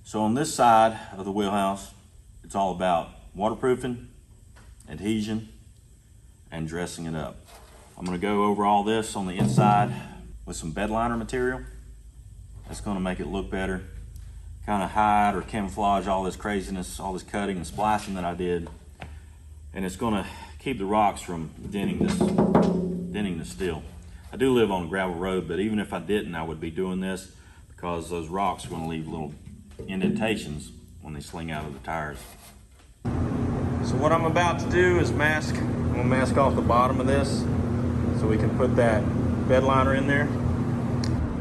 So on this side of the wheelhouse, it's all about waterproofing, adhesion, and dressing it up. I'm gonna go over all this on the inside with some bed liner material. That's gonna make it look better, kind of hide or camouflage all this craziness, all this cutting and splicing that I did. And it's gonna keep the rocks from denting the steel. I do live on a gravel road, but even if I didn't, I would be doing this because those rocks are gonna leave little indentations when they sling out of the tires. So what I'm about to do is I'm gonna mask off the bottom of this so we can put that bed liner in there.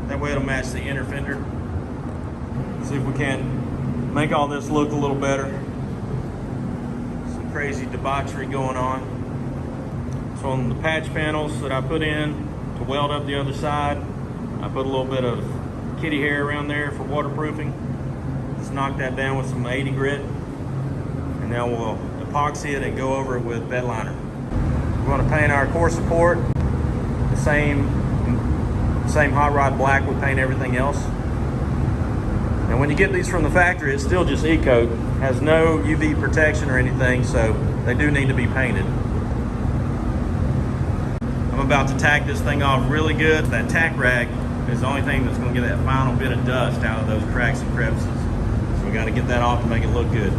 That way it'll match the inner fender. See if we can't make all this look a little better. Some crazy debauchery going on. So on the patch panels that I put in to weld up the other side, I put a little bit of kitty hair around there for waterproofing. Just knock that down with some 80 grit. And now we'll epoxy it and go over it with bed liner. We're going to paint our core support the same hot rod black we paint everything else. And when you get these from the factory, it's still just E-coat, has no UV protection or anything, so they do need to be painted. I'm about to tack this thing off really good. That tack rag is the only thing that's going to get that final bit of dust out of those cracks and crevices. So we got to get that off to make it look good.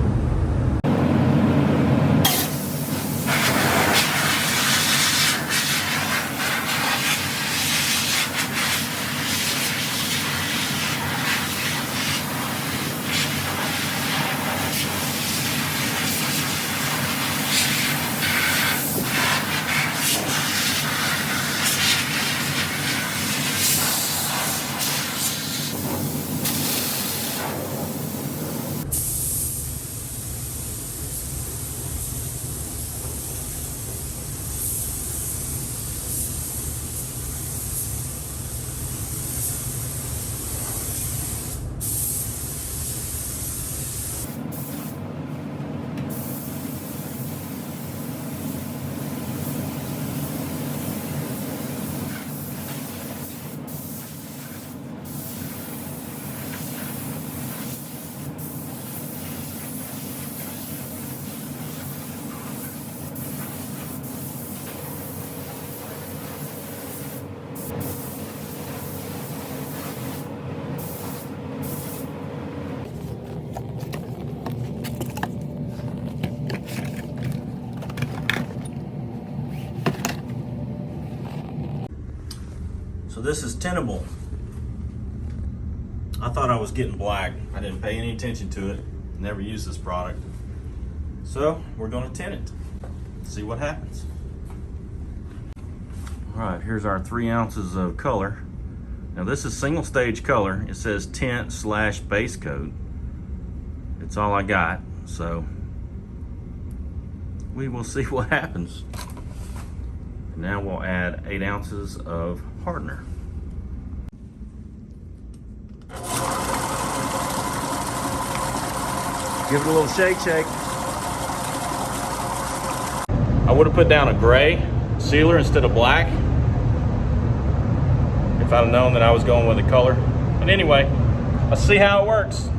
So this is tintable. I thought I was getting black. I didn't pay any attention to it. Never used this product. So we're gonna tint it. See what happens. All right, here's our 3 ounces of color. Now this is single stage color. It says tint/base coat. It's all I got, so we will see what happens. Now we'll add 8 ounces of hardener. Give it a little shake. I would have put down a gray sealer instead of black if I'd have known that I was going with the color. But anyway, let's see how it works.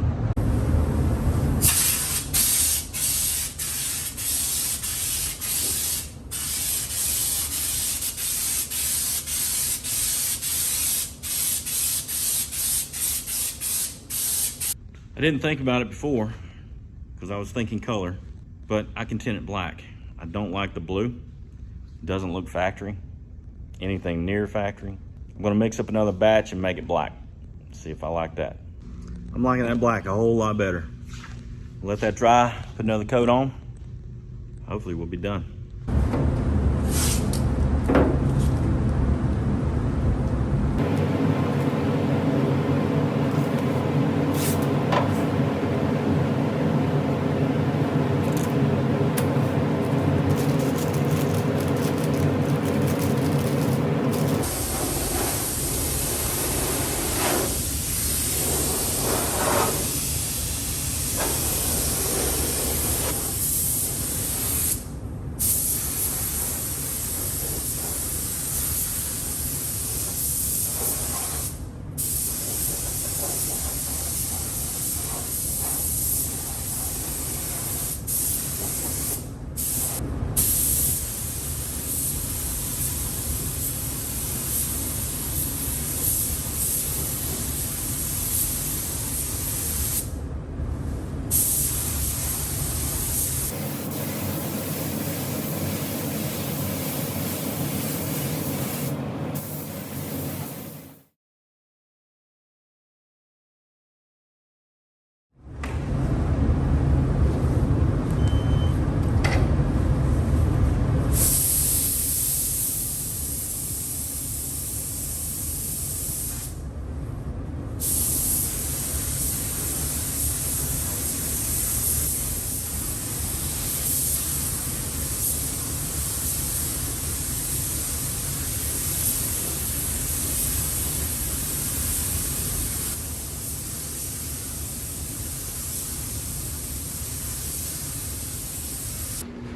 I didn't think about it before because I was thinking color, but I can tint it black. I don't like the blue. It doesn't look factory, anything near factory. I'm gonna mix up another batch and make it black. See if I like that. I'm liking that black a whole lot better. Let that dry, put another coat on. Hopefully we'll be done.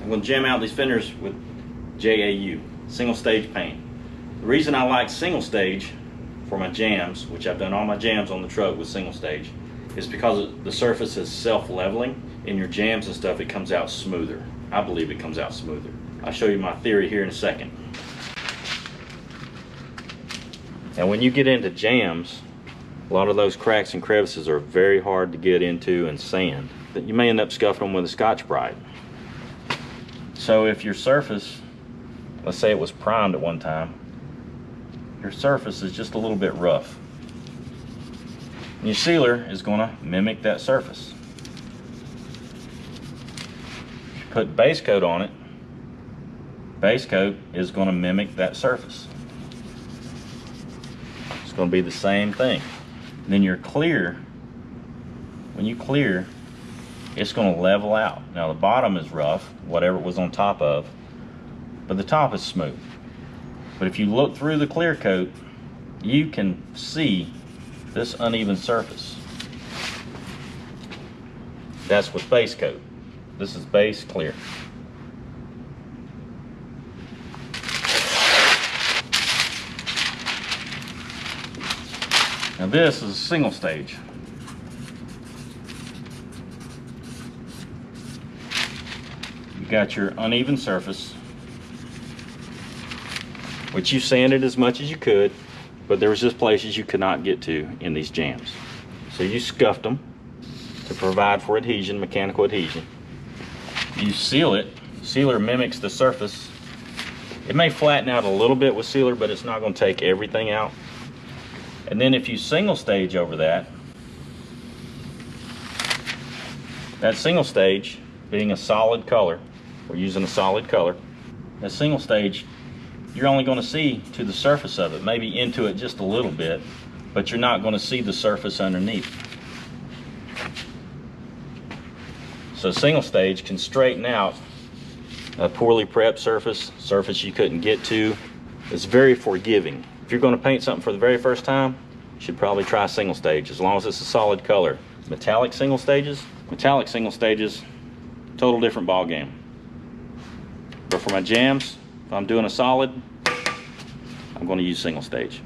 I'm going to jam out these fenders with JAU, single stage paint. The reason I like single stage for my jams, which I've done all my jams on the truck with single stage, is because the surface is self-leveling. In your jams and stuff, it comes out smoother. I believe it comes out smoother. I'll show you my theory here in a second. And when you get into jams, a lot of those cracks and crevices are very hard to get into and sand. You may end up scuffing them with a Scotch-Brite. So if your surface, let's say it was primed at one time, your surface is just a little bit rough. And your sealer is going to mimic that surface. If you put base coat on it, base coat is going to mimic that surface. It's going to be the same thing. And then your clear, when you clear, it's going to level out. Now the bottom is rough, whatever it was on top of, but the top is smooth. But if you look through the clear coat, you can see this uneven surface. That's with base coat. This is base clear. Now this is a single stage. You got your uneven surface, which you sanded as much as you could, but there was just places you could not get to in these jams. So you scuffed them to provide for adhesion, mechanical adhesion. You seal it. Sealer mimics the surface. It may flatten out a little bit with sealer, but it's not going to take everything out. And then if you single stage over that, that single stage being a solid color, we're using a solid color, that single stage, you're only going to see to the surface of it, maybe into it just a little bit, but you're not going to see the surface underneath. So single stage can straighten out a poorly prepped surface you couldn't get to. It's very forgiving. If you're going to paint something for the very first time, you should probably try single stage, as long as it's a solid color. Metallic single stages, total different ball game. But for my jams, if I'm doing a solid, I'm going to use single stage.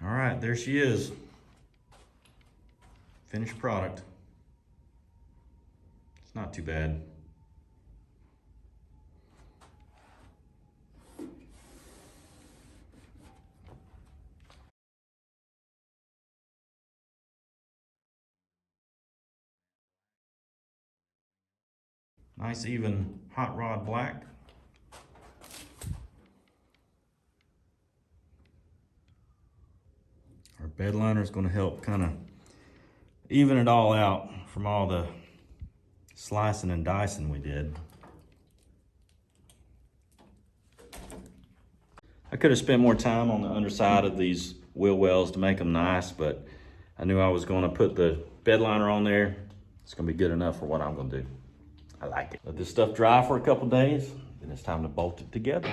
All right, there she is. Finished product. It's not too bad. Nice even hot rod black. Our bed liner is going to help kind of even it all out from all the slicing and dicing we did. I could have spent more time on the underside of these wheel wells to make them nice, but I knew I was going to put the bed liner on there. It's going to be good enough for what I'm going to do. I like it. Let this stuff dry for a couple days, then it's time to bolt it together.